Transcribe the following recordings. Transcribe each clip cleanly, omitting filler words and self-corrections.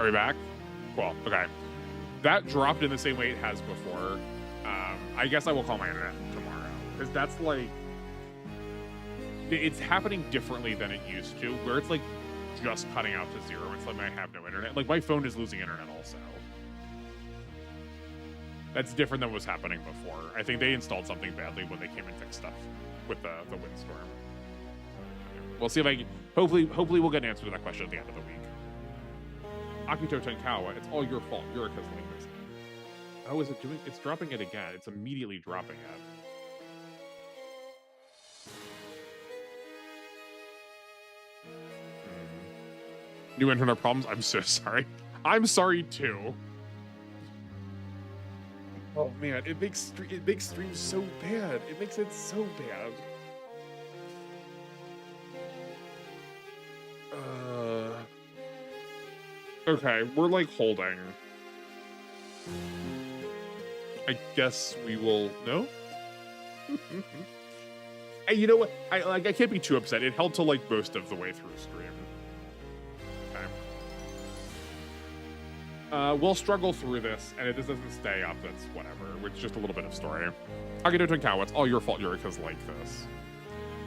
Are we back? Cool. Okay. That dropped in the same way it has before. I guess I will call my internet tomorrow because that's like it's happening differently than it used to, where it's like just cutting out to zero. It's like I have no internet. Like my phone is losing internet also. That's different than what was happening before. I think they installed something badly when they came and fixed stuff with the windstorm. We'll see if I can, hopefully we'll get an answer to that question at the end of the week. Akito Tenkawa, it's all your fault. You're a Kazlingus. Oh, is it doing? It's dropping it again. It's immediately dropping it. New internet problems? I'm so sorry. I'm sorry too. Oh man, it makes streams so bad. It makes it so bad. Okay, we're like holding. I guess we will. No. Hey, you know what? I can't be too upset. It held to like most of the way through stream. Okay. We'll struggle through this, and if this doesn't stay up, that's whatever. It's just a little bit of story. Akito Tenkawa, it's all your fault. Yurika's like this.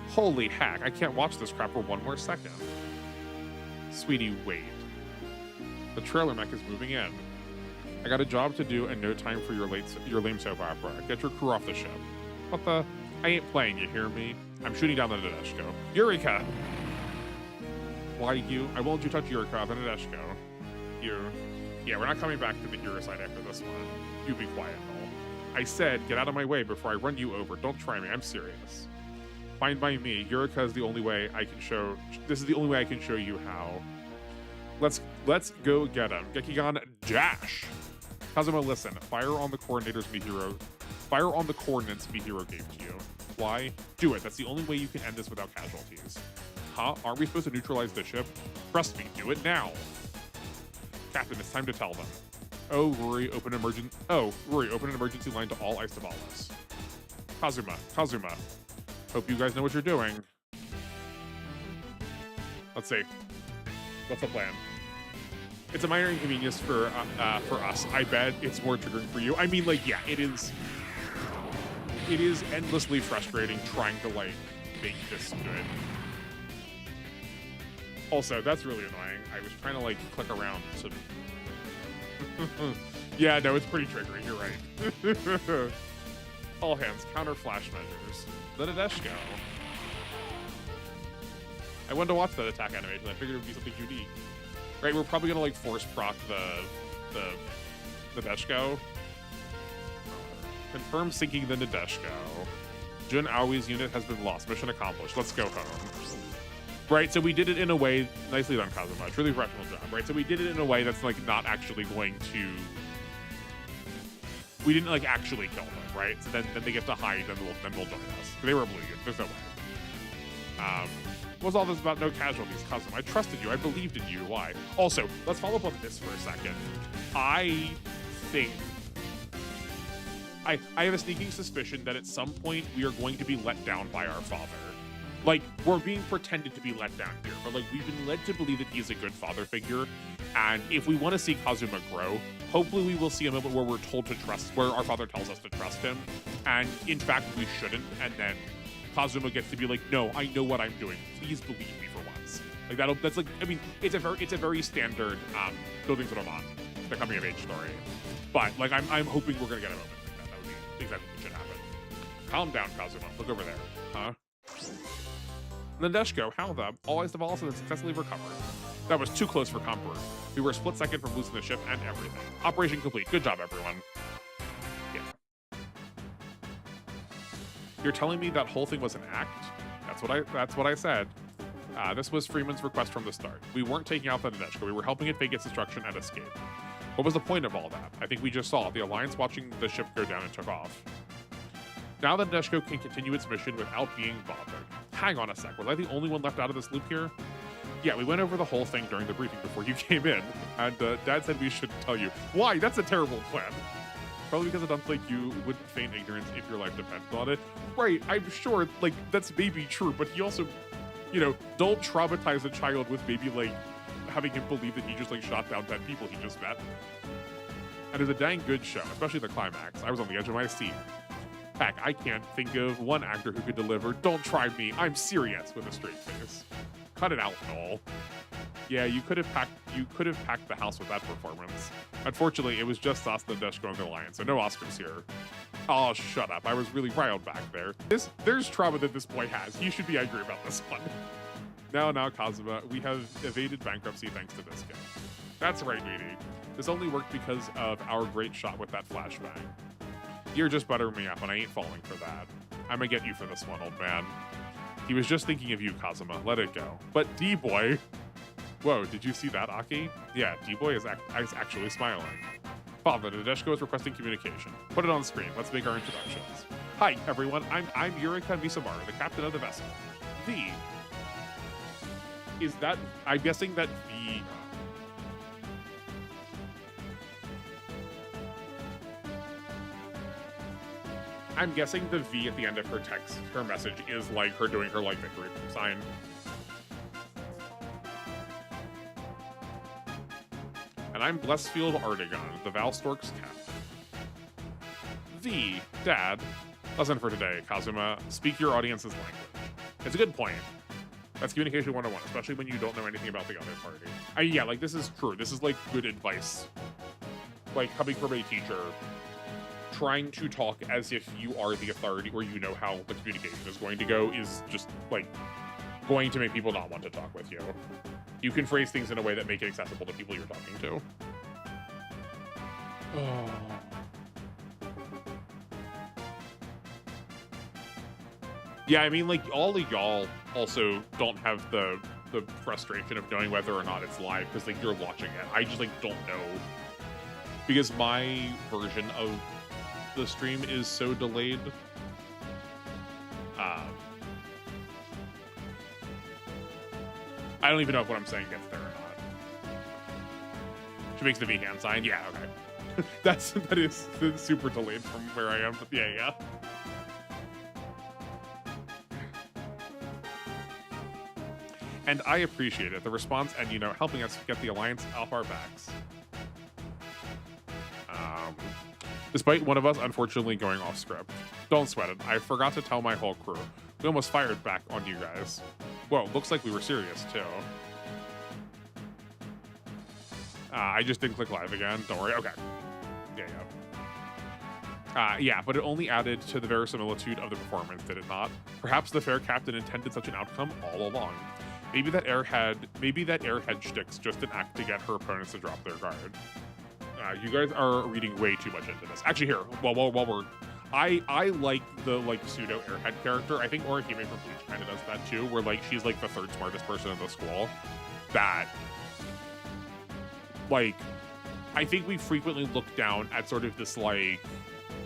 Holy heck! I can't watch this crap for one more second. Sweetie, wait. The trailer mech is moving in. I got a job to do and no time for your lame soap opera. Get your crew off the ship. What the? I ain't playing, you hear me? I'm shooting down the Nadeshko. Eureka! Why you? I won't you touch Eureka, the Nadeshko. You. Yeah, we're not coming back to the hero side after this one. You be quiet, though. I said, get out of my way before I run you over. Don't try me, I'm serious. Fine by me. Eureka is the only way I can show. This is the only way I can show you how. Let's go get him. Gekigan dash. Kazuma, listen. Fire on the coordinators Mihiro. Fire on the coordinates Mihiro gave to you. Why? Do it. That's the only way you can end this without casualties. Huh? Aren't we supposed to neutralize the ship? Trust me. Do it now. Captain, it's time to tell them. Oh, Rory, open an emergency line to all Isobalas. Kazuma. Hope you guys know what you're doing. Let's see. What's the plan? It's a minor inconvenience for us. I bet it's more triggering for you. I mean, like, yeah, it is. It is endlessly frustrating trying to like make this good. Also, that's really annoying. I was trying to like click around to. Yeah, no, it's pretty triggering. You're right. All hands, counter flash measures. The Nadeshko. I wanted to watch that attack animation. I figured it would be something unique. Right, we're probably gonna like force proc the Nadeshko. Confirm sinking the Nadeshko. Jun Aoi's unit has been lost. Mission accomplished. Let's go home. Right, so we did it in a way, nicely done, Kazuma. Truly professional job, right? So we did it in a way that's like not actually going to. We didn't like actually kill them, right? So then they get to hide, then they'll join us. They were oblivious. There's no way. What was all this about no casualties, Kazuma? I trusted you. I believed in you. Why? Also, let's follow up on this for a second. I think I have a sneaking suspicion that at some point we are going to be let down by our father. Like, we're being pretended to be let down here, but like we've been led to believe that he's a good father figure. And if we want to see Kazuma grow, hopefully we will see a moment where we're told to trust, where our father tells us to trust him. And in fact, we shouldn't. And then Kazuma gets to be like, no, I know what I'm doing. Please believe me for once. Like that's like, I mean, it's a very standard building sort of on the coming of age story. But like, I'm hoping we're gonna get a moment like that. That would be exactly what should happen. Calm down, Kazuma. Look over there. Huh? Nadeshko, how the? All eyes devolved and successfully recovered. That was too close for comfort. We were a split second from losing the ship and everything. Operation complete. Good job, everyone. Yeah. You're telling me that whole thing was an act? That's what I said. This was Freeman's request from the start. We weren't taking out the Nadeshko. We were helping it fake its destruction and escape. What was the point of all that? I think we just saw the Alliance watching the ship go down and took off. Now the Nadeshko can continue its mission without being bothered. Hang on a sec, was I the only one left out of this loop here? Yeah, we went over the whole thing during the briefing before you came in, and Dad said we shouldn't tell you. Why? That's a terrible plan. Probably because it doesn't think you wouldn't feign ignorance if your life depended on it. Right, I'm sure, like, that's maybe true, but he also, you know, don't traumatize a child with maybe, like, having him believe that he just like shot down 10 people he just met. And it's a dang good show, especially the climax. I was on the edge of my seat. Heck, I can't think of one actor who could deliver "Don't try me, I'm serious" with a straight face. Cut it out, Noel. Yeah, you could have packed the house with that performance. Unfortunately, it was just us, the Nadeshko, and the Alliance, so no Oscars here. Oh, shut up. I was really riled back there. There's trauma that this boy has. He should be angry about this one. Now, Kazuma, we have evaded bankruptcy thanks to this game. That's right, Weedy. This only worked because of our great shot with that flashbang. You're just buttering me up, and I ain't falling for that. I'm gonna get you for this one, old man. He was just thinking of you, Kazuma. Let it go. But D-Boy... Whoa, did you see that, Aki? Yeah, D-Boy is actually smiling. Father, Nadeshko is requesting communication. Put it on screen. Let's make our introductions. Hi, everyone. I'm Yurika Visamaru, the captain of the vessel. V. Is that... I'm guessing that V... I'm guessing the V at the end of her text, her message, is like her doing her like victory sign. And I'm Blessfield Artigon, the Valstork's captain. V, Dad. Lesson for today, Kazuma. Speak your audience's language. It's a good point. That's communication 101, especially when you don't know anything about the other party. Yeah, like, this is true. This is, like, good advice. Like, coming from a teacher, trying to talk as if you are the authority or you know how the communication is going to go is just, like, going to make people not want to talk with you. You can phrase things in a way that make it accessible to people you're talking to. Oh. Yeah, I mean, like, all of y'all also don't have the frustration of knowing whether or not it's live because, like, you're watching it. I just, like, don't know. Because my version of the stream is so delayed. I don't even know if what I'm saying gets there or not. She makes the V hand sign. Yeah, okay. that is super delayed from where I am, but yeah. And I appreciate it. The response and, you know, helping us get the Alliance off our backs. Despite one of us unfortunately going off script. Don't sweat it. I forgot to tell my whole crew. We almost fired back on you guys. Whoa, looks like we were serious, too. I just didn't click live again. Don't worry. Okay. Yeah, but it only added to the verisimilitude of the performance, did it not? Perhaps the fair captain intended such an outcome all along. Maybe that airhead shtick's just an act to get her opponents to drop their guard. You guys are reading way too much into this. Actually, here, while we're... I like the, like, pseudo airhead character. I think Orihime from Bleach kind of does that, too, where, like, she's, like, the third smartest person in the school. That, like, I think we frequently look down at sort of this, like,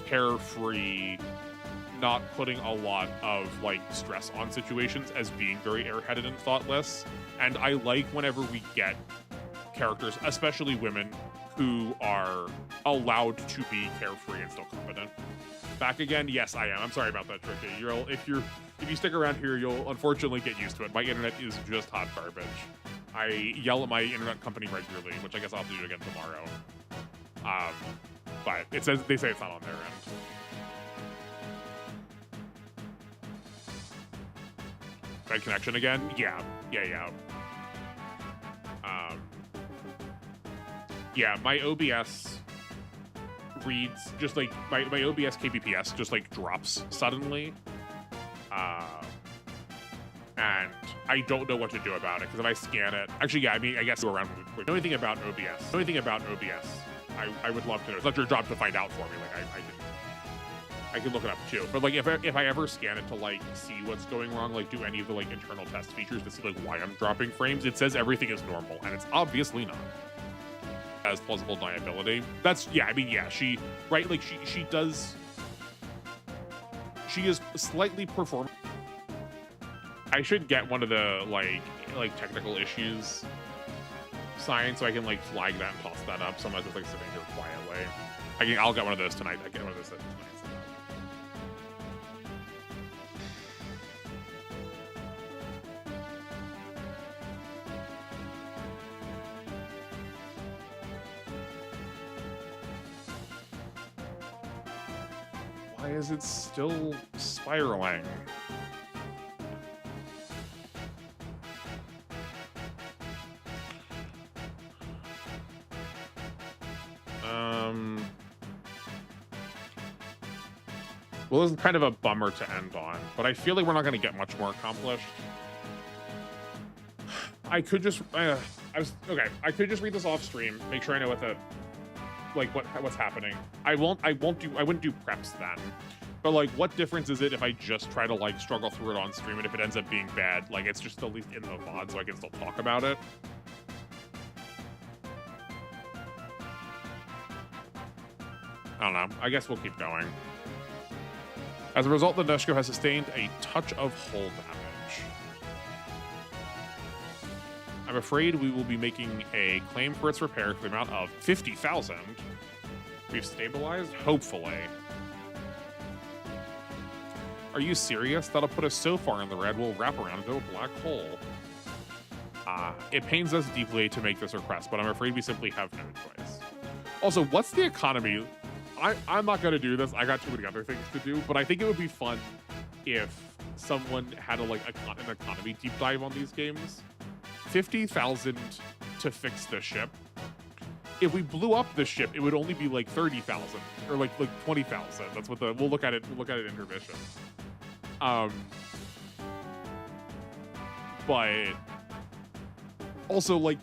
carefree, not putting a lot of, like, stress on situations as being very airheaded and thoughtless. And I like whenever we get characters, especially women, who are allowed to be carefree and still competent. Back again? Yes, I am. I'm sorry about that, Tricky. If you stick around here, you'll unfortunately get used to it. My internet is just hot garbage. I yell at my internet company regularly, which I guess I'll have to do again tomorrow. But they say it's not on their end. Bad connection again? Yeah. Yeah, my OBS reads just like my OBS KBPS just like drops suddenly. And I don't know what to do about it because if I scan it, actually, yeah, I mean, I guess go around. The only thing about OBS, I would love to know. It's not your job to find out for me. Like I can look it up too. But like if I ever scan it to like see what's going wrong, like do any of the like internal test features to see like why I'm dropping frames, it says everything is normal, and it's obviously not. As plausible deniability. That's, yeah, I mean, yeah, she is slightly perform. I should get one of the like technical issues signs so I can like flag that and toss that up. So I'm not just like sitting here quietly. I'll get one of those tonight. I get one of those tonight. Why is it still spiraling? Well, this is kind of a bummer to end on, but I feel like we're not going to get much more accomplished. I could just, I could just read this off stream, make sure I know what the, like what's happening. I wouldn't do preps then. But like, what difference is it if I just try to like struggle through it on stream, and if it ends up being bad, like it's just at least in the VOD so I can still talk about it. I don't know. I guess we'll keep going. As a result, the Neshko has sustained a touch of hull damage. I'm afraid we will be making a claim for its repair for the amount of 50,000. We've stabilized? Hopefully. Are you serious? That'll put us so far in the red, we'll wrap around into a black hole. It pains us deeply to make this request, but I'm afraid we simply have no choice. Also, what's the economy? I'm not going to do this. I got too many other things to do, but I think it would be fun if someone had an economy deep dive on these games. 50,000 to fix the ship. If we blew up the ship, it would only be like 30,000 or like 20,000. That's what we'll look at it. We'll look at it in intermission. But also, like,